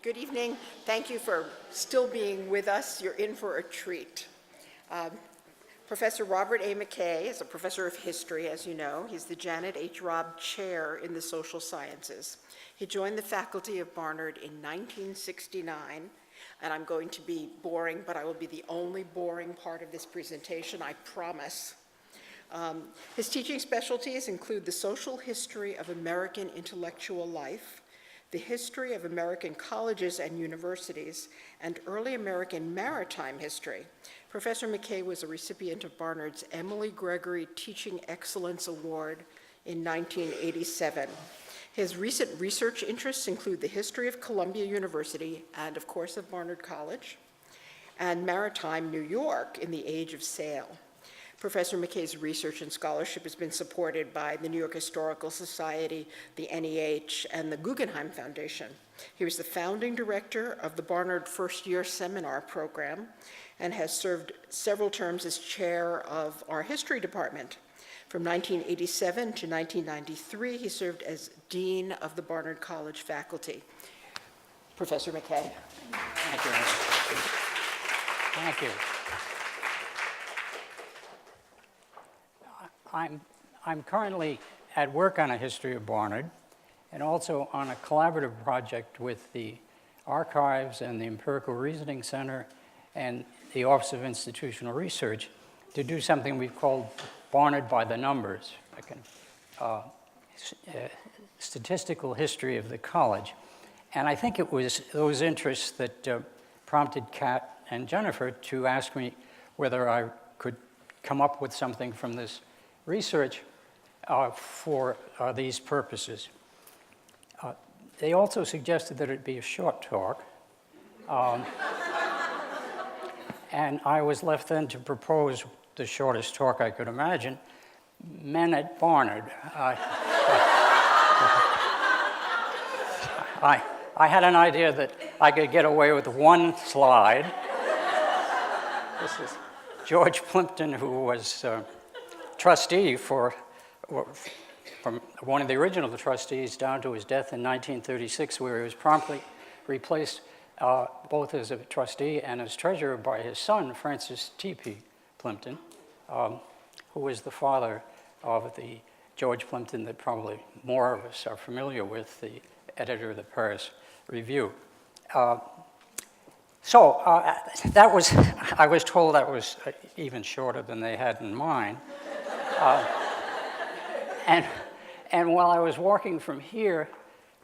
Good evening. Thank you for still being with us. You're in for a treat. Professor Robert A. McCaughey is a professor of history, as you know. He's the Janet H. Robb Chair in the Social Sciences. He joined the faculty of Barnard in 1969, and I'm going to be boring, but I will be the only boring part of this presentation, I promise. His teaching specialties include the social history of American intellectual life, the history of American colleges and universities, and early American maritime history. Professor McCaughey was a recipient of Barnard's Emily Gregory Teaching Excellence Award in 1987. His recent research interests include the history of Columbia University and, of course, of Barnard College, and maritime New York in the Age of Sail. Professor McCaughey's research and scholarship has been supported by the New York Historical Society, the NEH, and the Guggenheim Foundation. He was the founding director of the Barnard First Year Seminar Program and has served several terms as chair of our history department. From 1987 to 1993, he served as dean of the Barnard College faculty. Professor McCaughey. Thank you. Thank you. I'm currently at work on a history of Barnard and also on a collaborative project with the Archives and the Empirical Reasoning Center and the Office of Institutional Research to do something we've called Barnard by the Numbers, like a statistical history of the college. And I think it was those interests that prompted Kat and Jennifer to ask me whether I could come up with something from this research for these purposes. They also suggested that it be a short talk. And I was left then to propose the shortest talk I could imagine, Men at Barnard. I had an idea that I could get away with one slide. This is George Plimpton, who was trustee from one of the original trustees down to his death in 1936, where he was promptly replaced both as a trustee and as treasurer by his son, Francis T.P. Plimpton, who was the father of the George Plimpton that probably more of us are familiar with, the editor of the Paris Review. That was, I was told that was even shorter than they had in mind. And while I was walking from here,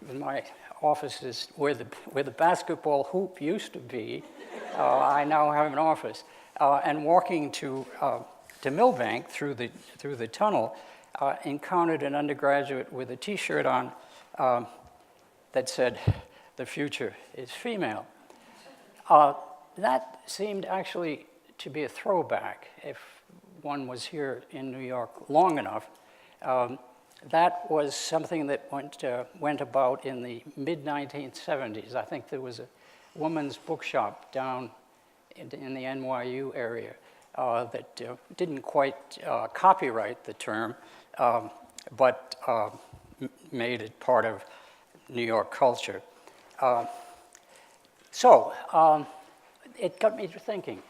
in my office is where the basketball hoop used to be, I now have an office, and walking to Millbank through the tunnel, encountered an undergraduate with a T-shirt on that said, "The future is female." That seemed actually to be a throwback if one was here in New York long enough. That was something that went about in the mid-1970s. I think there was a woman's bookshop down in the NYU area that didn't quite copyright the term, but made it part of New York culture. It got me to thinking,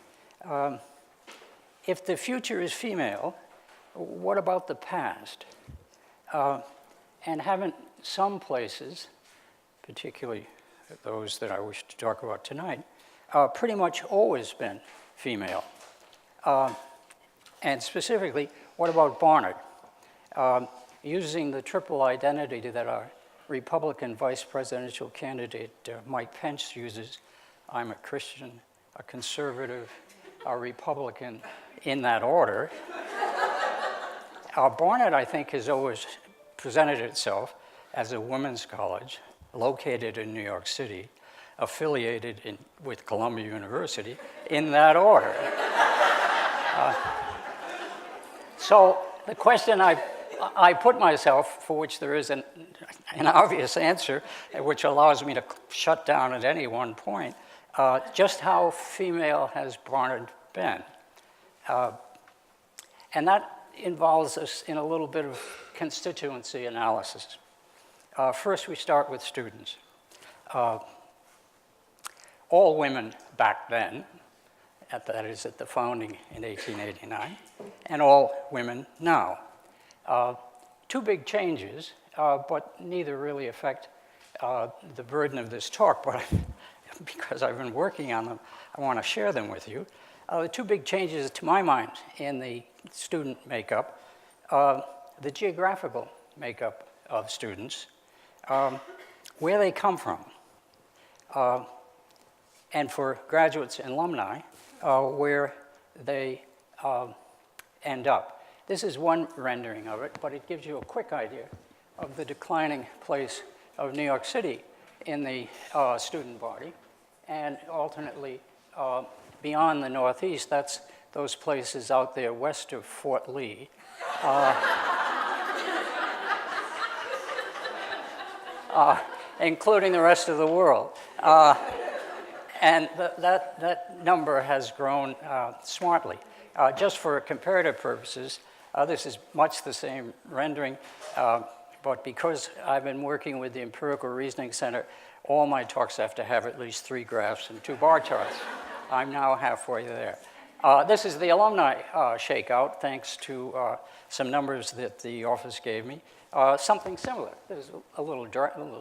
if the future is female, what about the past? And haven't some places, particularly those that I wish to talk about tonight, pretty much always been female? And specifically, what about Barnard? Using the triple identity that our Republican vice presidential candidate Mike Pence uses, I'm a Christian, a conservative, a Republican, in that order. Barnard, I think, has always presented itself as a women's college located in New York City, affiliated with Columbia University, in that order. So the question I put myself, for which there is an obvious answer, which allows me to shut down at any one point, just how female has Barnard been? And that involves us in a little bit of constituency analysis. First, we start with students. all women back then, that is at the founding in 1889, and all women now. Two big changes, but neither really affect the burden of this talk, but because I've been working on them, I want to share them with you. The two big changes, to my mind, in the student makeup, the geographical makeup of students, where they come from, and for graduates and alumni, where they end up. This is one rendering of it, but it gives you a quick idea of the declining place of New York City in the student body, and alternately beyond the Northeast, that's those places out there west of Fort Lee. Including the rest of the world. And that number has grown smartly. Just for comparative purposes, this is much the same rendering, but because I've been working with the Empirical Reasoning Center, all my talks have to have at least 3 graphs and 2 bar charts. I'm now halfway there. This is the alumni shakeout, thanks to some numbers that the office gave me. Something similar. There's a little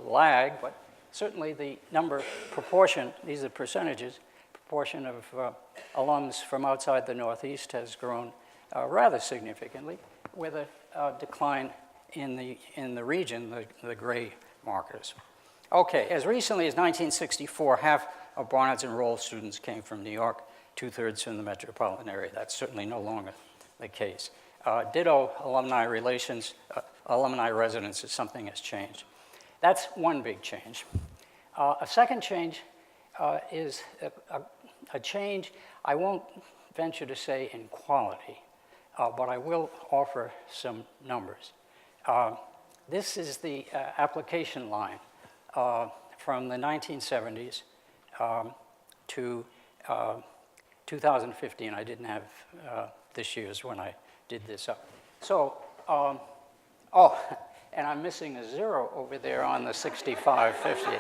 lag, but certainly the number proportion, these are percentages, proportion of alums from outside the Northeast has grown rather significantly, with a decline in the region, the gray markers. Okay, as recently as 1964, half of Barnard's enrolled students came from New York, 2/3 from the metropolitan area. That's certainly no longer the case. Ditto alumni relations, alumni residences, something has changed. That's one big change. A second change is a change, I won't venture to say in quality, but I will offer some numbers. This is the application line from the 1970s to 2015. I didn't have this year's when I did this up. So, oh, and I'm missing a 0 over there on the 6550.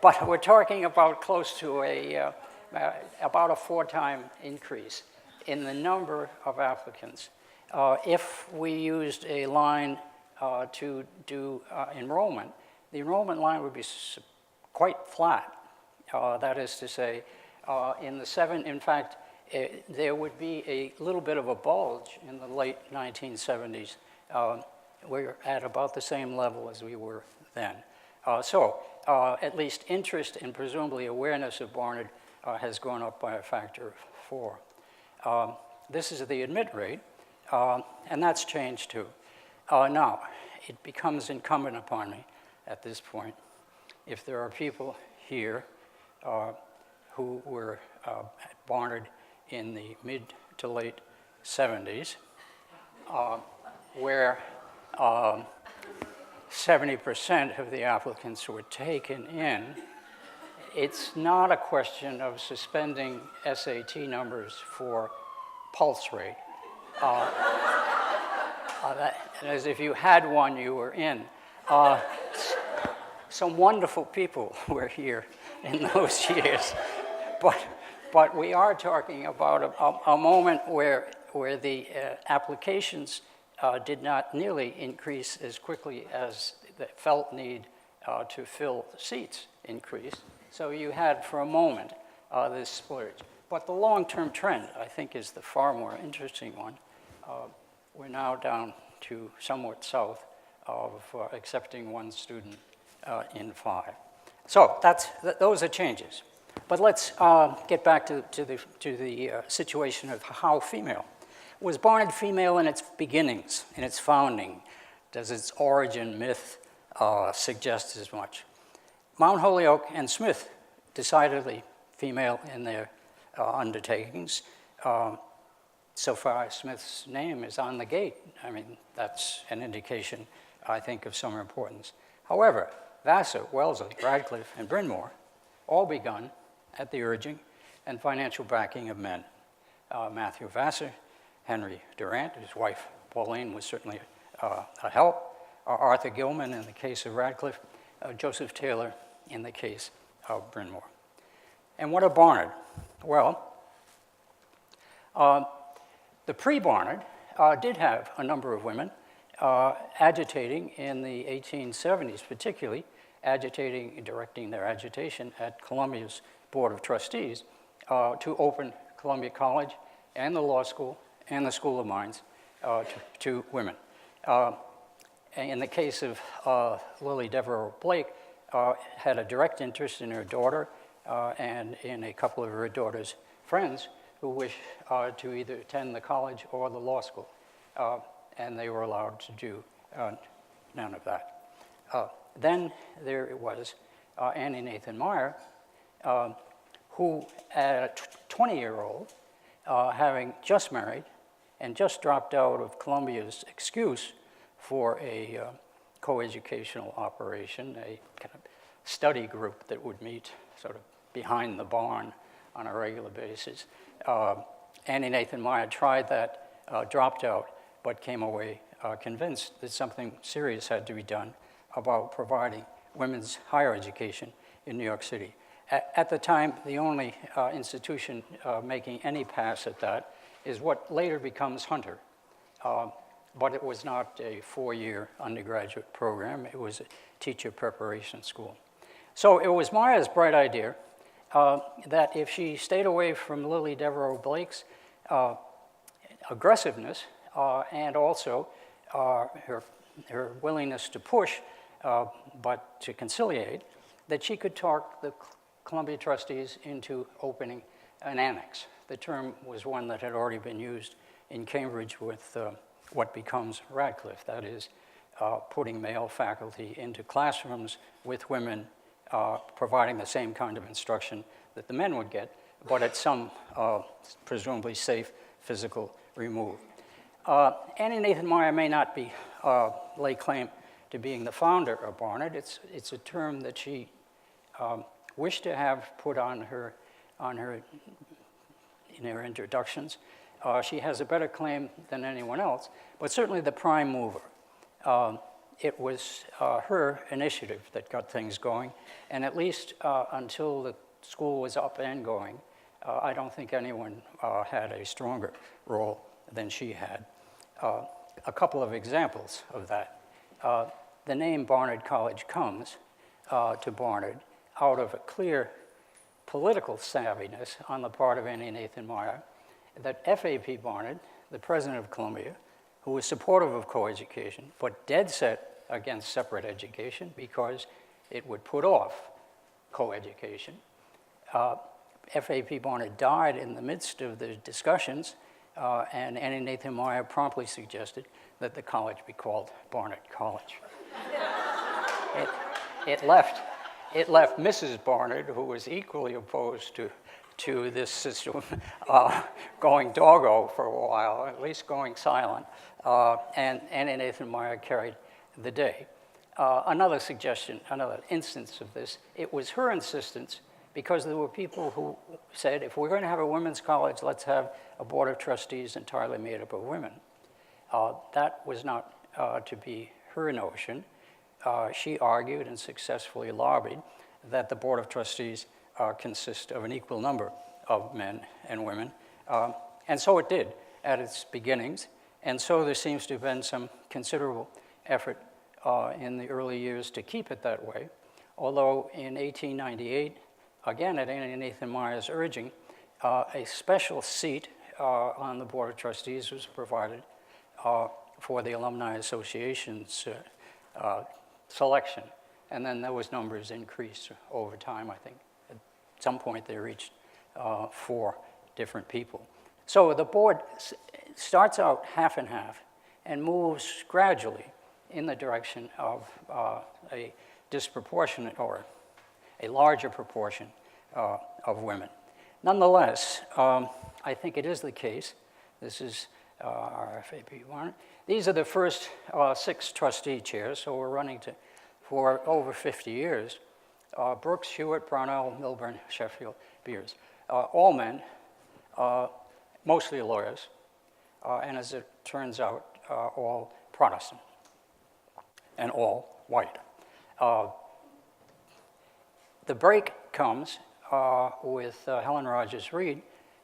But we're talking about close to about a 4-time increase in the number of applicants. If we used a line to do enrollment, the enrollment line would be quite flat. That is to say, in fact, there would be a little bit of a bulge in the late 1970s. We're at about the same level as we were then. So at least interest and presumably awareness of Barnard has gone up by a factor of 4. This is the admit rate, and that's changed too. Now, it becomes incumbent upon me at this point, if there are people here who were at Barnard in the mid to late 70s, where 70% of the applicants were taken in, it's not a question of suspending SAT numbers for pulse rate. As if you had one, you were in. Some wonderful people were here in those years. But we are talking about a moment where the applications did not nearly increase as quickly as the felt need to fill the seats increased. So you had, for a moment, this splurge. But the long-term trend, I think, is the far more interesting one. We're now down to somewhat south of accepting 1 student in 5. So those are changes. But let's get back to the situation of how female. Was Barnard female in its beginnings, in its founding? Does its origin myth suggest as much? Mount Holyoke and Smith, decidedly female in their undertakings. So far as Smith's name is on the gate, I mean, that's an indication, I think, of some importance. However, Vassar, Wellesley, Radcliffe, and Bryn Mawr all begun at the urging and financial backing of men. Matthew Vassar, Henry Durant, his wife Pauline was certainly a help, Arthur Gilman in the case of Radcliffe, Joseph Taylor in the case of Bryn Mawr. And what of Barnard? Well, the pre-Barnard did have a number of women agitating in the 1870s, particularly agitating, directing their agitation at Columbia's Board of Trustees to open Columbia College and the law school and the School of Mines to women. In the case of Lily Devereux Blake, had a direct interest in her daughter and in a couple of her daughter's friends who wished to either attend the college or the law school. And they were allowed to do none of that. Then there it was Annie Nathan Meyer, who at a 20-year-old, having just married and just dropped out of Columbia's excuse for a coeducational operation, a kind of study group that would meet sort of behind the barn on a regular basis. Annie Nathan Meyer tried that, dropped out, but came away convinced that something serious had to be done about providing women's higher education in New York City. At the time, the only institution making any pass at that is what later becomes Hunter. But it was not a 4-year undergraduate program. It was a teacher preparation school. So it was Meyer's bright idea that if she stayed away from Lily Devereux Blake's aggressiveness and also her willingness to push, but to conciliate, that she could talk the Columbia trustees into opening an annex. The term was one that had already been used in Cambridge with what becomes Radcliffe, that is, putting male faculty into classrooms with women, providing the same kind of instruction that the men would get, but at some presumably safe physical remove. Annie Nathan Meyer may not be lay claim to being the founder of Barnard. It's a term that she wished to have put on her in her introductions. She has a better claim than anyone else, but certainly the prime mover. It was her initiative that got things going, and at least until the school was up and going, I don't think anyone had a stronger role than she had. A couple of examples of that. The name Barnard College comes to Barnard out of a clear political savviness on the part of Annie Nathan Meyer, that F.A.P. Barnard, the president of Columbia, who was supportive of coeducation, but dead set against separate education because it would put off coeducation. F.A.P. Barnard died in the midst of the discussions, and Annie Nathan Meyer promptly suggested that the college be called Barnard College. It left Mrs. Barnard, who was equally opposed to this system, going doggo for a while, at least going silent, and Annie Nathan Meyer carried the day. Another suggestion, another instance of this, it was her insistence, because there were people who said, if we're going to have a women's college, let's have a board of trustees entirely made up of women. That was not to be her notion. She argued and successfully lobbied that the board of trustees consist of an equal number of men and women. And so it did at its beginnings. And so there seems to have been some considerable effort in the early years to keep it that way. Although in 1898, again at Annie Nathan Meyer's urging, a special seat on the board of trustees was provided for the Alumni Association's selection. And then those numbers increased over time, I think. At some point they reached 4 different people. So the board starts out half and half and moves gradually in the direction of a disproportionate or a larger proportion of women. Nonetheless, I think it is the case, this is our FAP1, these are the first 6 trustee chairs, so we're running for over 50 years. Brooks, Hewitt, Brownell, Milburn, Sheffield, Beers, all men, mostly lawyers, and as it turns out, all Protestant and all white. The break comes with Helen Rogers Reed,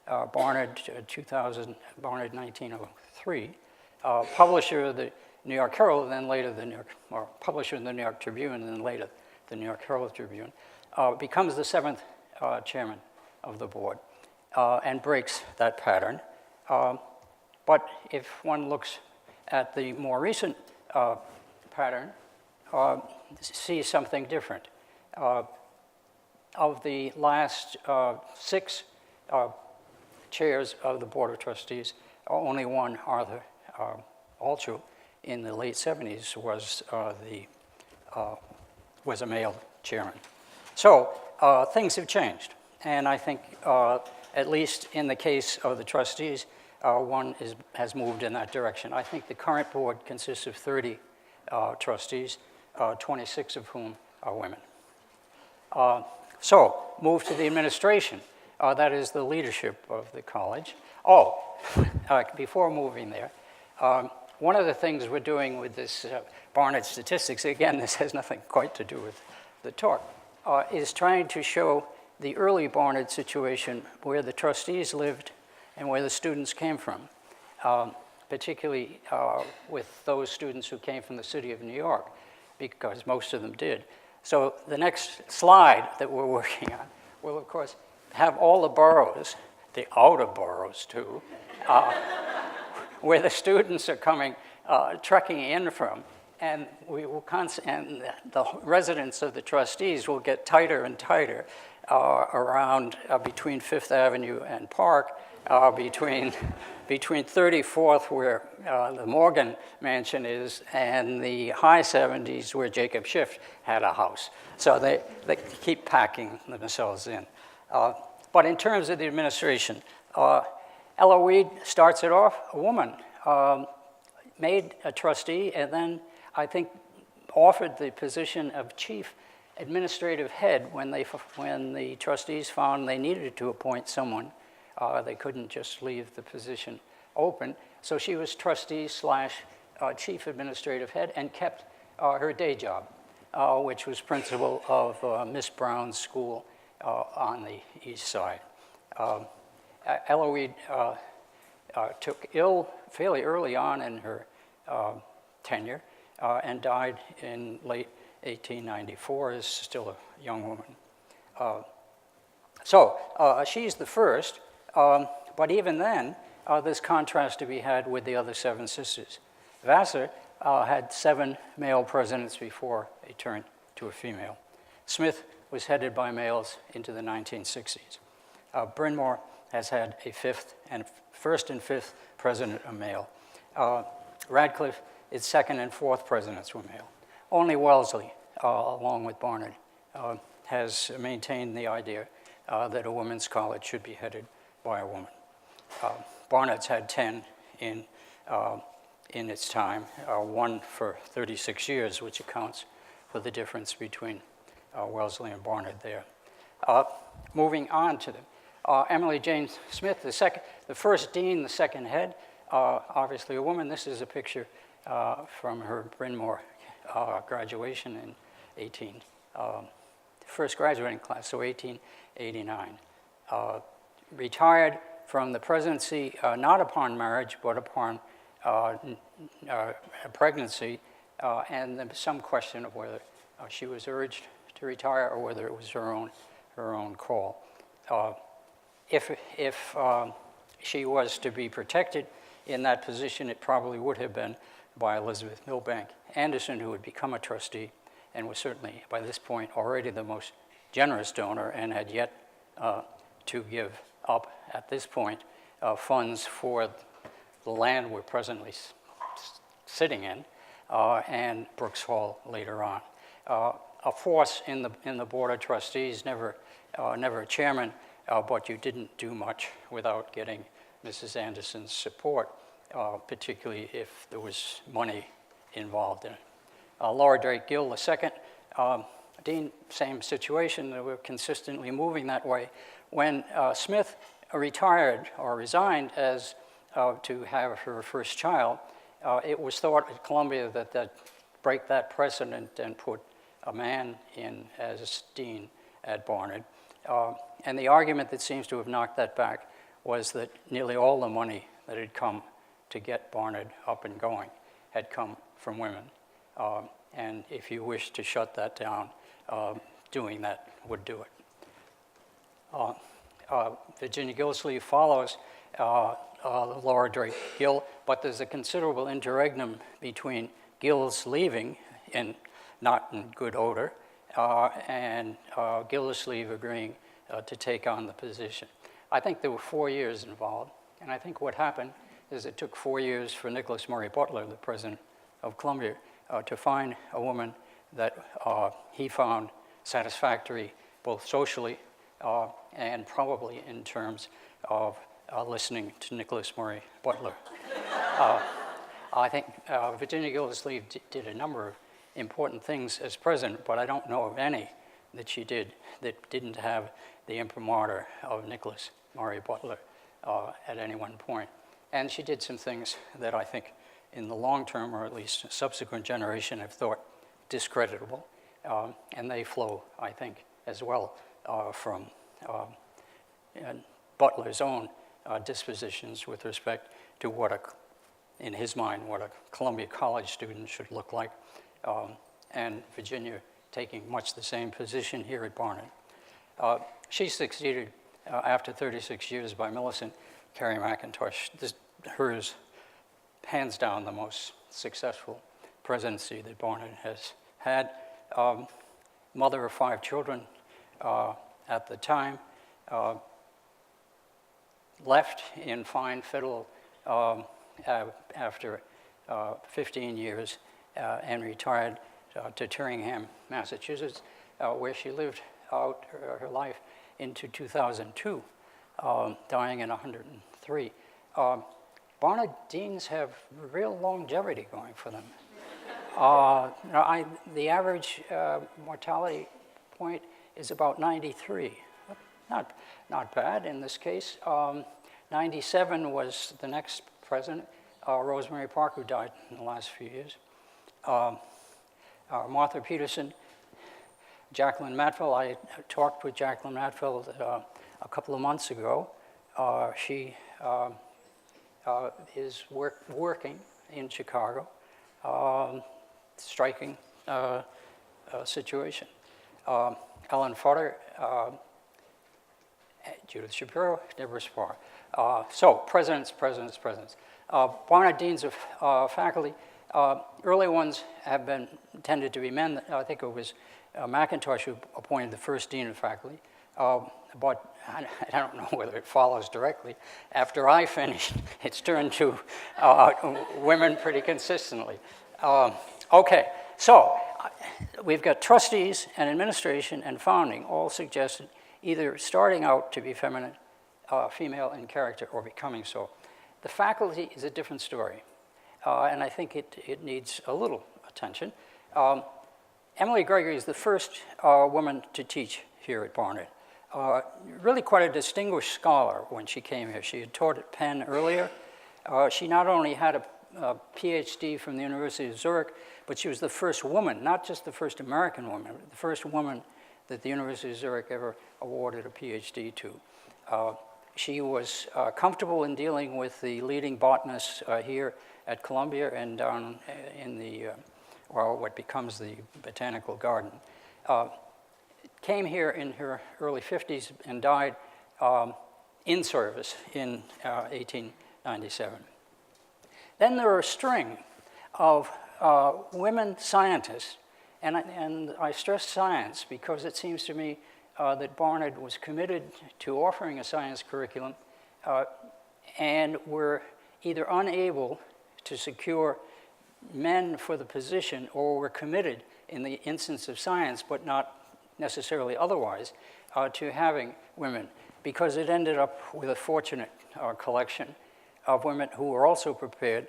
Barnard 1903, publisher of the New York Herald, and then later publisher in the New York Tribune, and then later the New York Herald Tribune, becomes the 7th chairman of the board and breaks that pattern. But if one looks at the more recent pattern, sees something different. Of the last 6 chairs of the Board of Trustees, only one, Arthur Altshuler, in the late 70s was a male chairman. So things have changed, and I think at least in the case of the trustees, one has moved in that direction. I think the current board consists of 30 trustees, 26 of whom are women. So move to the administration. That is the leadership of the college. Before moving there, one of the things we're doing with this Barnard statistics, again, this has nothing quite to do with the talk, is trying to show the early Barnard situation where the trustees lived and where the students came from, particularly with those students who came from the city of New York, because most of them did. So the next slide that we're working on will, of course, have all the boroughs, the outer boroughs too, where the students are coming, trekking in from, and we will and the residents of the trustees will get tighter and tighter around between Fifth Avenue and Park, between 34th, where the Morgan Mansion is, and the high 70s, where Jacob Schiff had a house. So they keep packing themselves in. But in terms of the administration, Ella Weed starts it off, a woman, made a trustee, and then I think offered the position of chief administrative head when the trustees found they needed to appoint someone. They couldn't just leave the position open. So she was trustee / chief administrative head and kept her day job, which was principal of Miss Brown's school on the east side. Ella Weed took ill fairly early on in her tenure and died in late 1894 as still a young woman. So she's the first, but even then, there's contrast to be had with the other 7 sisters. Vassar had 7 male presidents before he turned to a female. Smith was headed by males into the 1960s. Bryn Mawr has had a first and fifth president a male. Radcliffe, its second and fourth presidents were male. Only Wellesley, along with Barnard, has maintained the idea that a women's college should be headed by a woman. Barnard's had 10 in its time, 1 for 36 years, which accounts for the difference between Wellesley and Barnard there. Moving on to Emily Jane Smith, the first dean, the second head, obviously a woman. This is a picture from her Bryn Mawr graduation in first graduating class, so 1889. Retired from the presidency, not upon marriage, but upon pregnancy, and there was some question of whether she was urged to retire or whether it was her own call. If she was to be protected in that position, it probably would have been by Elizabeth Milbank Anderson, who had become a trustee and was certainly, by this point, already the most generous donor and had yet to give up, at this point, funds for the land we're presently sitting in, and Brooks Hall later on. A force in the Board of Trustees, never a chairman, but you didn't do much without getting Mrs. Anderson's support, particularly if there was money involved in it. Laura Drake Gill II, Dean, same situation, we're consistently moving that way. When Smith retired or resigned as to have her first child, it was thought at Columbia that break that precedent and put a man in as dean at Barnard. And the argument that seems to have knocked that back was that nearly all the money that had come to get Barnard up and going had come from women. And if you wish to shut that down, doing that would do it. Virginia Gillislee follows Laura Drake Gill, but there's a considerable interregnum between Gill's leaving, not in good odor, and Gillislee agreeing to take on the position. I think there were 4 years involved, and I think what happened is it took 4 years for Nicholas Murray Butler, the president of Columbia, to find a woman that he found satisfactory both socially and probably in terms of listening to Nicholas Murray Butler. I think Virginia Gillislee did a number of important things as president, but I don't know of any that she did that didn't have the imprimatur of Nicholas Murray Butler at any one point. And she did some things that I think in the long term, or at least a subsequent generation, have thought discreditable. And they flow, I think, as well from Butler's own dispositions with respect to what, in his mind, what a Columbia College student should look like, and Virginia taking much the same position here at Barnard. She's succeeded after 36 years by Millicent Macintosh. Hers, hands down, the most successful presidency that Barnard has had. Mother of 5 children at the time, left in fine fiddle after 15 years and retired to Turingham, Massachusetts, where she lived out her life into 2002, dying at 103. Barnard deans have real longevity going for them. The average mortality point is about 93. Not bad in this case. 97 was the next president, Rosemary Park, who died in the last few years. Martha Peterson, Jacqueline Mad Fellow. I talked with Jacqueline Mad Fellow a couple of months ago. She is working in Chicago, striking situation. Ellen Futter, Judith Shapiro, Deborah Spar. So presidents. Barnard deans of faculty. Early ones have tended to be men. I think it was Macintosh who appointed the first dean of faculty. But I don't know whether it follows directly. After I finished, it's turned to women pretty consistently. Okay, so we've got trustees and administration and founding all suggested either starting out to be female in character or becoming so. The faculty is a different story, and I think it needs a little attention. Emily Gregory is the first woman to teach here at Barnard. Really quite a distinguished scholar when she came here. She had taught at Penn earlier. She not only had a PhD from the University of Zurich, but she was the first woman, not just the first American woman, but the first woman that the University of Zurich ever awarded a PhD to. She was comfortable in dealing with the leading botanists here at Columbia and down in the, what becomes the Botanical Garden. Came here in her early 50s and died in service in 1897. Then there are a string of women scientists, and I stress science because it seems to me that Barnard was committed to offering a science curriculum and were either unable to secure men for the position or were committed in the instance of science, but not necessarily otherwise, to having women, because it ended up with a fortunate collection of women who were also prepared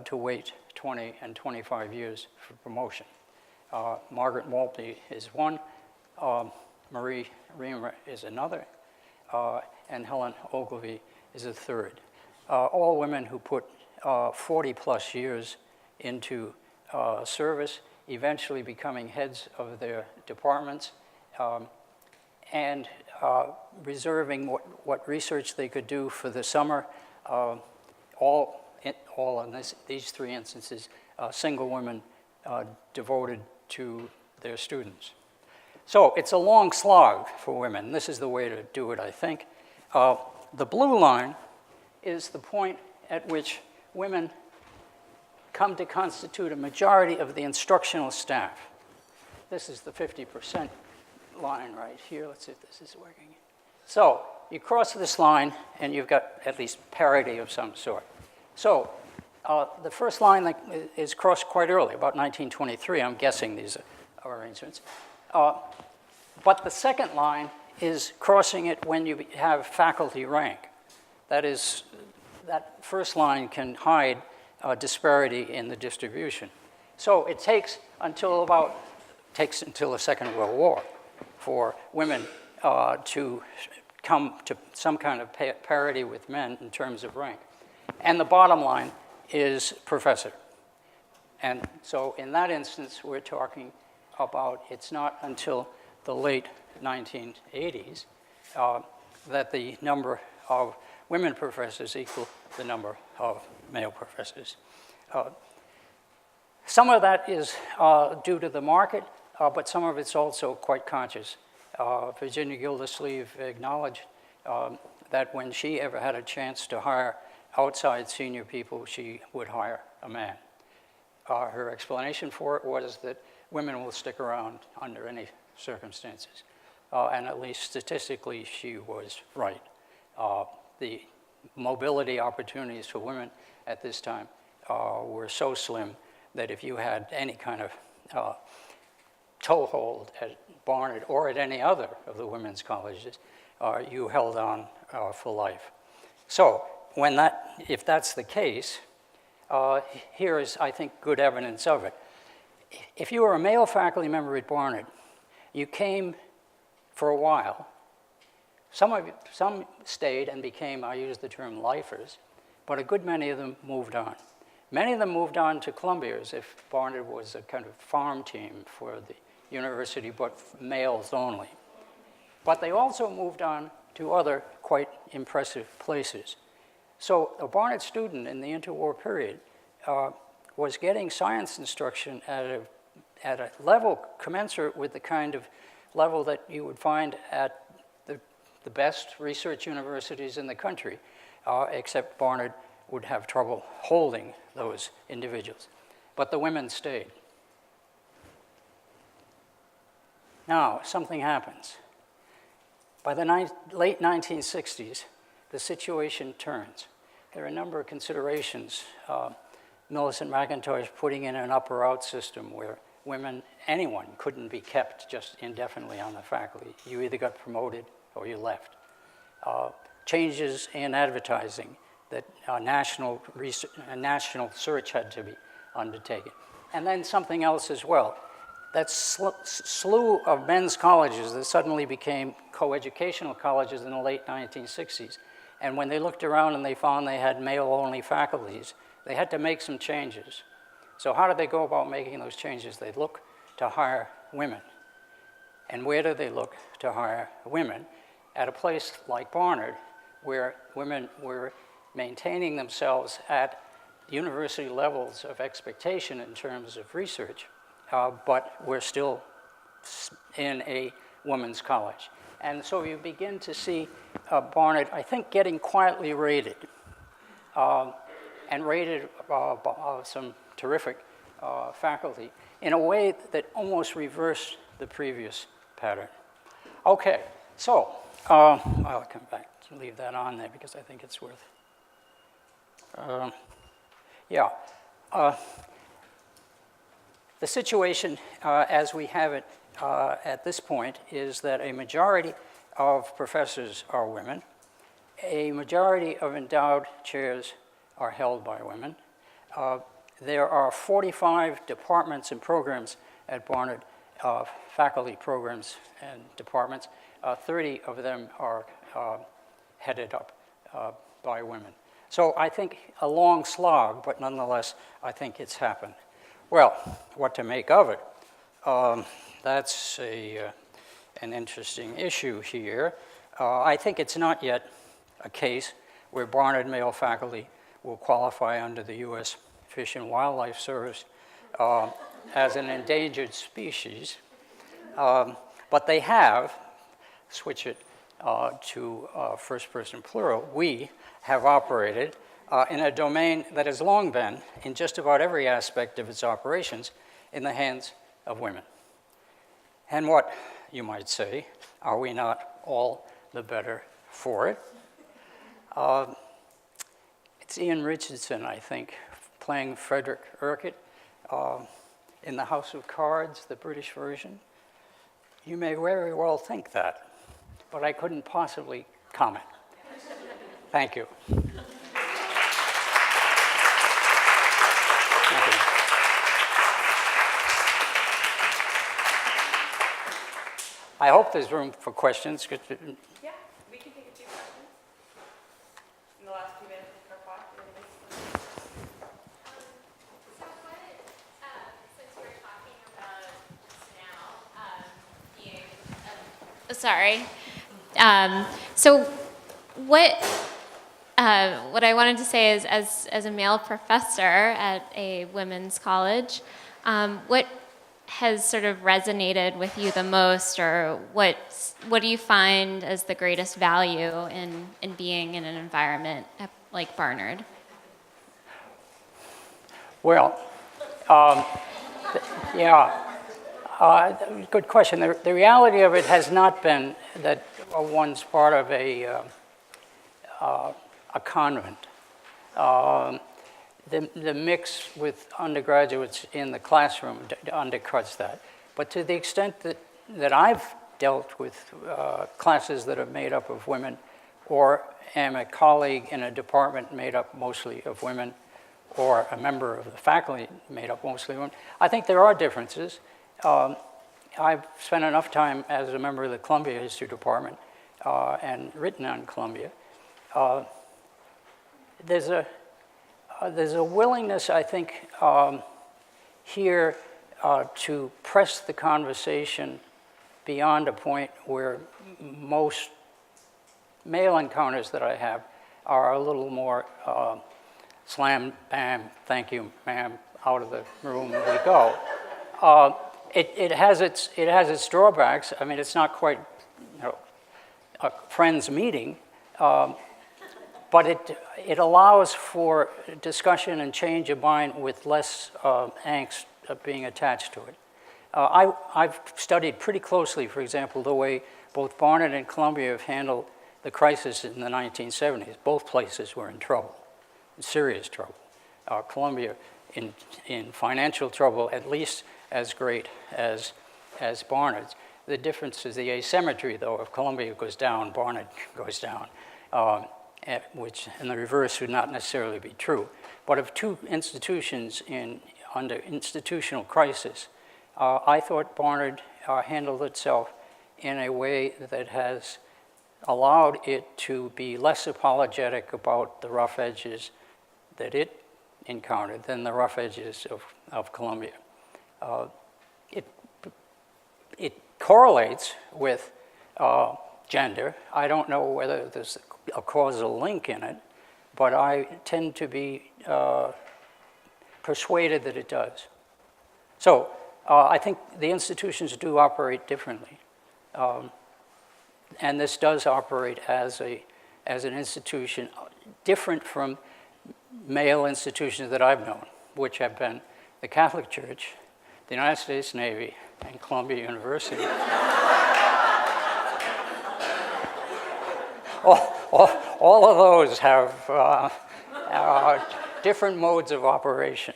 to wait 20 and 25 years for promotion. Margaret Multi is one, Marie Reamer is another, and Helen Ogilvie is a third. All women who put 40 plus years into service, eventually becoming heads of their departments, and reserving what research they could do for the summer. All in these three instances, single women devoted to their students. So it's a long slog for women. This is the way to do it, I think. The blue line is the point at which women come to constitute a majority of the instructional staff. This is the 50% line right here. Let's see if this is working. So you cross this line, and you've got at least parity of some sort. So the first line that is crossed quite early, about 1923. I'm guessing these are arrangements. But the second line is crossing it when you have faculty rank. That is, that first line can hide disparity in the distribution. So it takes until the Second World War for women to come to some kind of parity with men in terms of rank. And the bottom line is professor. And so in that instance, we're talking about it's not until the late 1980s that the number of women professors equal the number of male professors. Some of that is due to the market, but some of it's also quite conscious. Virginia Gillislee acknowledged that when she ever had a chance to hire outside senior people, she would hire a man. Her explanation for it was that women will stick around under any circumstances. And at least statistically, she was right. The mobility opportunities for women at this time were so slim that if you had any kind of toehold at Barnard or at any other of the women's colleges, you held on for life. So if that's the case, here is, I think, good evidence of it. If you were a male faculty member at Barnard, you came for a while. Some stayed and became, I use the term, lifers, but a good many of them moved on. Many of them moved on to Columbia as if Barnard was a kind of farm team for the university, but males only. But they also moved on to other quite impressive places. So a Barnard student in the interwar period was getting science instruction at a level commensurate with the kind of level that you would find at the best research universities in the country, except Barnard would have trouble holding those individuals. But the women stayed. Now, something happens. By the late 1960s, the situation turns. There are a number of considerations. Millicent Macintosh putting in an up-or-out system where women, anyone, couldn't be kept just indefinitely on the faculty. You either got promoted or you left. Changes in advertising, that national search had to be undertaken. And then something else as well. That slew of men's colleges that suddenly became coeducational colleges in the late 1960s. And when they looked around and they found they had male-only faculties, they had to make some changes. So how did they go about making those changes? They look to hire women. And where do they look to hire women? At a place like Barnard, where women were maintaining themselves at university levels of expectation in terms of research, but we're still in a women's college. And so you begin to see Barnard, I think, getting quietly rated, and rated some terrific faculty in a way that almost reversed the previous pattern. Okay, so I'll come back to leave that on there because I think it's worth. The situation as we have it at this point is that a majority of professors are women. A majority of endowed chairs are held by women. There are 45 departments and programs at Barnard, faculty programs and departments. 30 of them are headed up by women. So I think a long slog, but nonetheless, I think it's happened. Well, what to make of it? That's an interesting issue here. I think it's not yet a case where Barnard male faculty will qualify under the U.S. Fish and Wildlife Service as an endangered species, but they have, switch it to first person plural, we have operated in a domain that has long been, in just about every aspect of its operations, in the hands of women. And what, you might say, are we not all the better for it? It's Ian Richardson, I think, playing Frederick Urquhart in the House of Cards, the British version. You may very well think that, but I couldn't possibly comment. Thank you. Thank you. I hope there's room for questions. Yeah, we can take a few questions in the last few minutes of our talk. So what, since we're talking about just now being, sorry. So what I wanted to say is, as a male professor at a women's college, what has sort of resonated with you the most, or what do you find as the greatest value in being in an environment like Barnard? Well, good question. The reality of it has not been that one's part of a convent. The mix with undergraduates in the classroom undercuts that. But to the extent that I've dealt with classes that are made up of women, or am a colleague in a department made up mostly of women, or a member of the faculty made up mostly of women, I think there are differences. I've spent enough time as a member of the Columbia History Department and written on Columbia. There's a willingness, I think, here to press the conversation beyond a point where most male encounters that I have are a little more slam, bam, thank you, ma'am, out of the room we go. It has its drawbacks. I mean, it's not quite, a friends meeting. But it allows for discussion and change of mind with less angst of being attached to it. I've studied pretty closely, for example, the way both Barnard and Columbia have handled the crisis in the 1970s. Both places were in trouble, in serious trouble. Columbia in financial trouble, at least as great as Barnard's. The difference is the asymmetry, though. If Columbia goes down, Barnard goes down. Which in the reverse would not necessarily be true. But of two institutions under institutional crisis, I thought Barnard handled itself in a way that has allowed it to be less apologetic about the rough edges that it encountered than the rough edges of Columbia. It correlates with gender. I don't know whether there's a causal link in it, but I tend to be persuaded that it does. So I think the institutions do operate differently. And this does operate as an institution different from male institutions that I've known, which have been the Catholic Church, the United States Navy, and Columbia University. All of those have different modes of operation.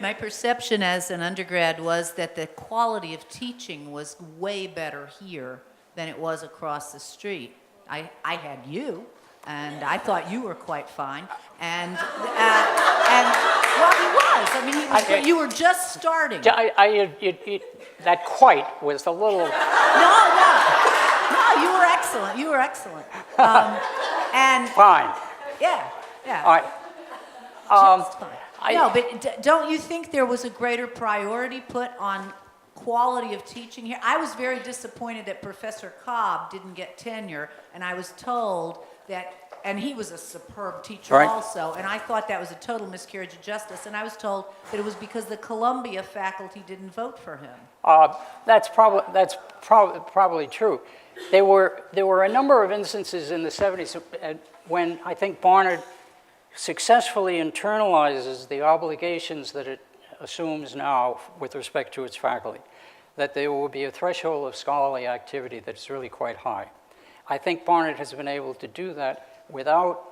My perception as an undergrad was that the quality of teaching was way better here than it was across the street. I had you. And I thought you were quite fine, and well, he was. I mean, you were just starting. That quite was a little. No, you were excellent. You were excellent. And fine. Yeah, yeah. All right. Just fine. No, but don't you think there was a greater priority put on quality of teaching here? I was very disappointed that Professor Cobb didn't get tenure, and I was told that, and he was a superb teacher Right. also, and I thought that was a total miscarriage of justice, and I was told that it was because the Columbia faculty didn't vote for him. That's probably true. There were a number of instances in the 70s when I think Barnard successfully internalizes the obligations that it assumes now with respect to its faculty, that there will be a threshold of scholarly activity that's really quite high. I think Barnard has been able to do that without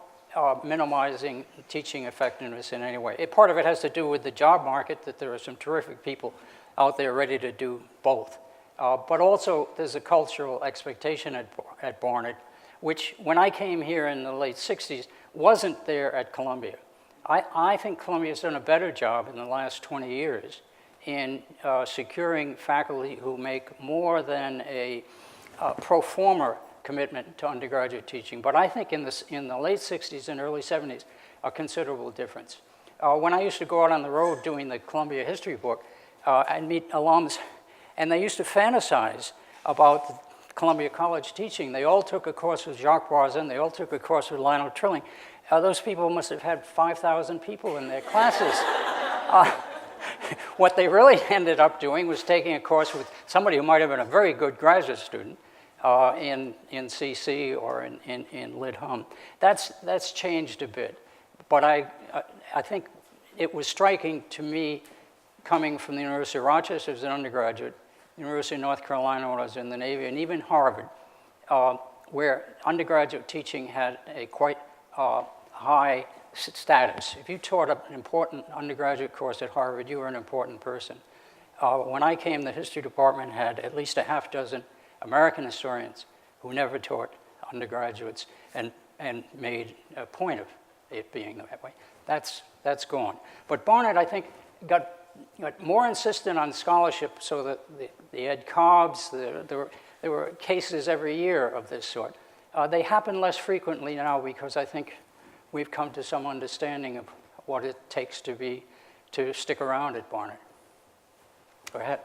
minimizing teaching effectiveness in any way. Part of it has to do with the job market, that there are some terrific people out there ready to do both. But also there's a cultural expectation at Barnard, which when I came here in the late 60s, wasn't there at Columbia. I think Columbia's done a better job in the last 20 years in securing faculty who make more than a pro forma commitment to undergraduate teaching. But I think in the late 60s and early 70s, a considerable difference. When I used to go out on the road doing the Columbia history book, I'd meet alums, and they used to fantasize about Columbia College teaching. They all took a course with Jacques Boisin, they all took a course with Lionel Trilling. Those people must have had 5,000 people in their classes. What they really ended up doing was taking a course with somebody who might have been a very good graduate student in CC or in Lit Hum. That's changed a bit. But I think it was striking to me coming from the University of Rochester as an undergraduate, University of North Carolina when I was in the Navy, and even Harvard, where undergraduate teaching had a quite high status. If you taught an important undergraduate course at Harvard, you were an important person. When I came, the history department had at least a half dozen American historians who never taught undergraduates and made a point of it being that way. That's gone. But Barnard, I think, got more insistent on scholarship, so that the Ed Cobbs, there were cases every year of this sort. They happen less frequently now because I think we've come to some understanding of what it takes to stick around at Barnard. Go ahead.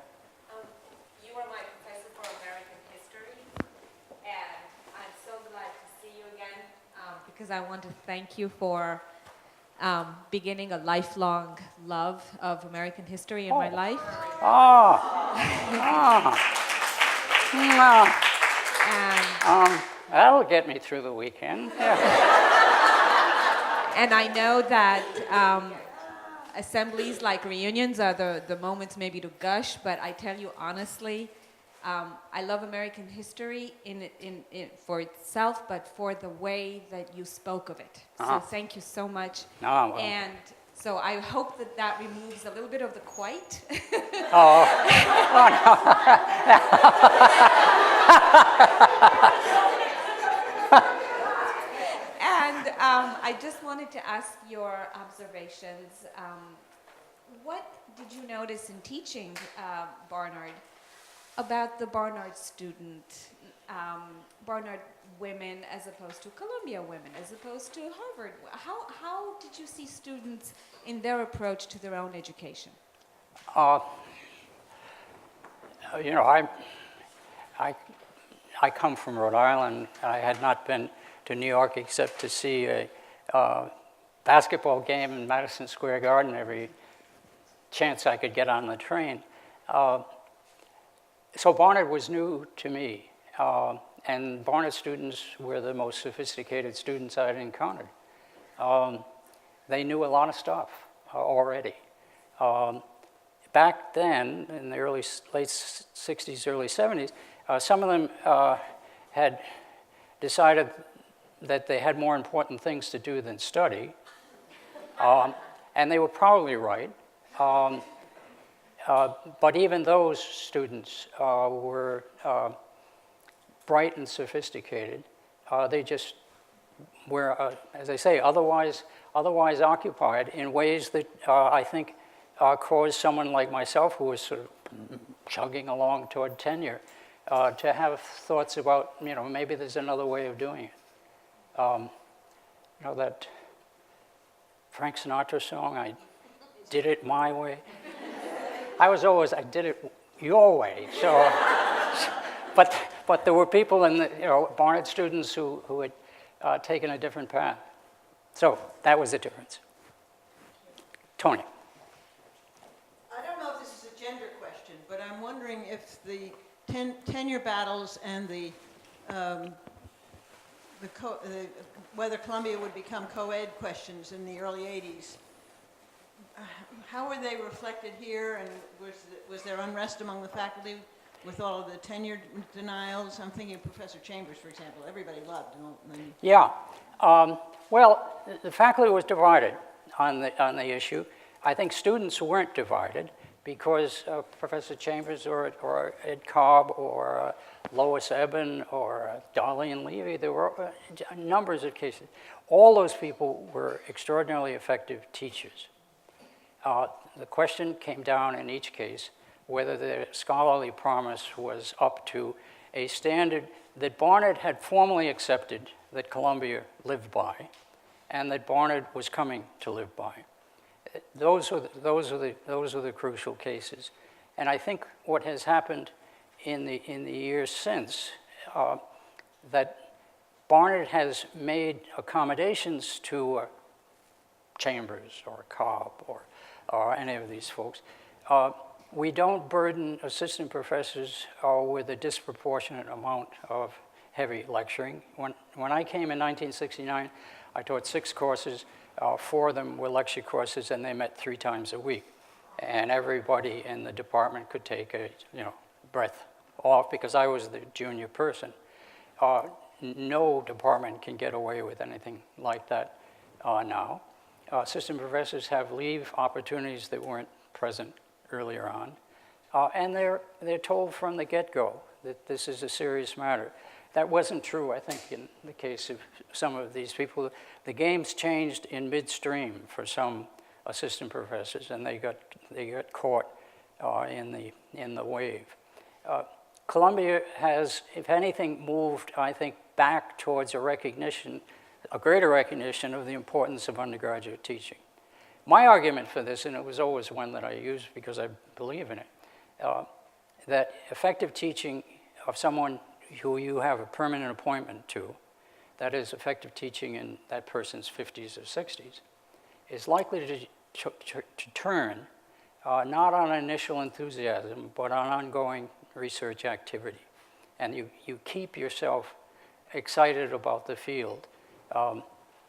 You are my professor for American history, and I'm so glad to see you again because I want to thank you for beginning a lifelong love of American history in my life. And That'll get me through the weekend. Yeah. And I know that assemblies like reunions are the moments maybe to gush, but I tell you honestly, I love American history for itself, but for the way that you spoke of it. So thank you so much. Well. And so I hope that removes a little bit of the quite. No. And I just wanted to ask your observations. What did you notice in teaching Barnard about the Barnard student, Barnard women as opposed to Columbia women, as opposed to Harvard? How did you see students in their approach to their own education? I come from Rhode Island. I had not been to New York except to see a basketball game in Madison Square Garden every chance I could get on the train. So Barnard was new to me, and Barnard students were the most sophisticated students I had encountered. They knew a lot of stuff already. Back then, in the late 60s, early 70s, some of them had decided that they had more important things to do than study, and they were probably right. But even those students were bright and sophisticated. They just were, as I say, otherwise occupied in ways that I think caused someone like myself, who was sort of chugging along toward tenure, to have thoughts about, maybe there's another way of doing it. you know that Frank Sinatra song, I did it my way? I did it your way, so, but there were people in the, you know, Barnard students who had taken a different path. So that was the difference. Tony. I don't know if this is a gender question, but I'm wondering if the tenure battles and whether Columbia would become co-ed questions in the early 80s, how were they reflected here, and was there unrest among the faculty with all of the tenure denials? I'm thinking of Professor Chambers, for example. Everybody loved. Yeah. Well, the faculty was divided on the issue. I think students weren't divided because Professor Chambers or Ed Cobb or Lois Eben or Darlene Levy, there were numbers of cases. All those people were extraordinarily effective teachers. The question came down in each case whether the scholarly promise was up to a standard that Barnard had formally accepted that Columbia lived by, and that Barnard was coming to live by. Those are the crucial cases. And I think what has happened in the years since, that Barnard has made accommodations to Chambers or Cobb or any of these folks. We don't burden assistant professors with a disproportionate amount of heavy lecturing. When I came in 1969, I taught 6 courses. 4 of them were lecture courses, and they met 3 times a week. And everybody in the department could take a breath off because I was the junior person. No department can get away with anything like that now. Assistant professors have leave opportunities that weren't present earlier on. And they're told from the get-go that this is a serious matter. That wasn't true, I think, in the case of some of these people. The game's changed in midstream for some assistant professors, and they got caught in the wave. Columbia has, if anything, moved, I think, back towards a greater recognition of the importance of undergraduate teaching. My argument for this, and it was always one that I used because I believe in it, that effective teaching of someone who you have a permanent appointment to, that is effective teaching in that person's 50s or 60s, is likely to turn not on initial enthusiasm, but on ongoing research activity. And you keep yourself excited about the field,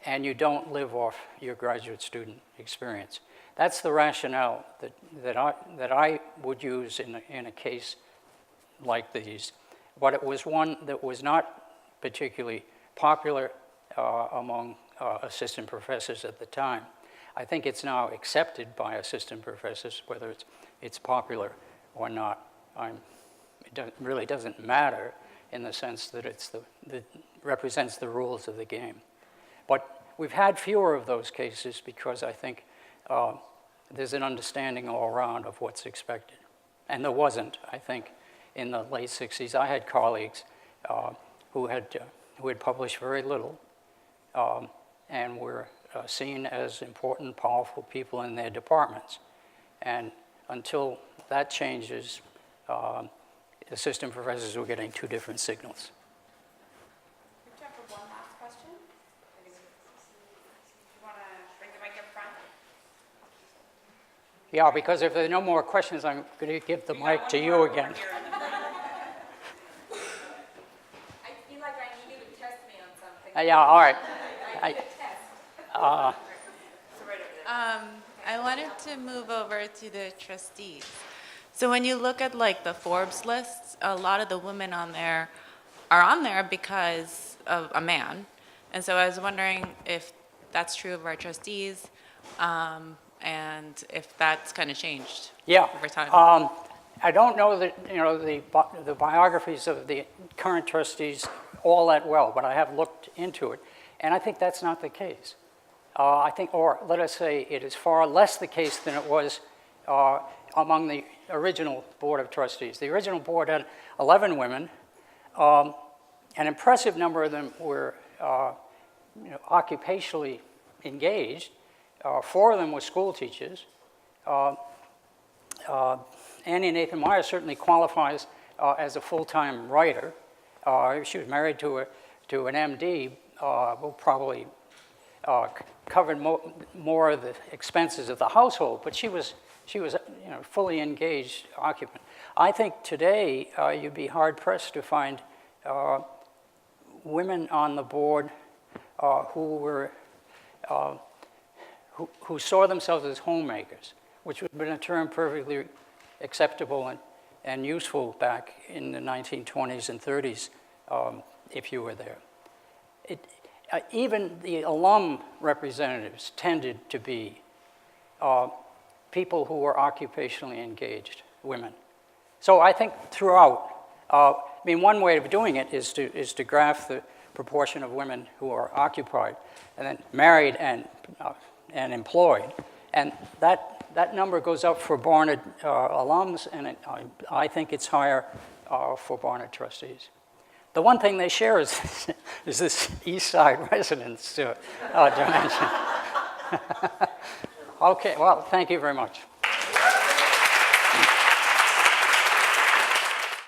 and you don't live off your graduate student experience. That's the rationale that I would use in a case like these. But it was one that was not particularly popular among assistant professors at the time. I think it's now accepted by assistant professors, whether it's popular or not. It really doesn't matter in the sense that it represents the rules of the game. But we've had fewer of those cases because I think there's an understanding all around of what's expected. And there wasn't, I think, in the late 60s. I had colleagues who had published very little and were seen as important, powerful people in their departments. And until that changes, assistant professors were getting 2 different signals. We have time for one last question. You want to bring the mic up front? Yeah, because if there are no more questions, I'm going to give the mic to you again. I feel like I need you to test me on something. Yeah, all right. I need a test. So right over there. I wanted to move over to the trustees. So when you look at like the Forbes lists, a lot of the women on there are on there because of a man. And so I was wondering if that's true of our trustees, and if that's kind of changed over time. I don't know that the biographies of the current trustees all that well, but I have looked into it, and I think that's not the case. I think, or let us say, it is far less the case than it was among the original board of trustees. The original board had 11 women. An impressive number of them were occupationally engaged. 4 of them were school teachers. Annie Nathan Meyer certainly qualifies as a full-time writer. She was married to an MD who probably covered more of the expenses of the household, but she was fully engaged occupant. I think today you'd be hard-pressed to find women on the board who saw themselves as homemakers, which would have been a term perfectly acceptable and useful back in the 1920s and 30s if you were there. Even the alum representatives tended to be people who were occupationally engaged, women. So I think throughout, one way of doing it is to graph the proportion of women who are occupied and then married and employed. And that number goes up for Barnard alums, and I think it's higher for Barnard trustees. The one thing they share is this East Side residence dimension. Okay, well, thank you very much.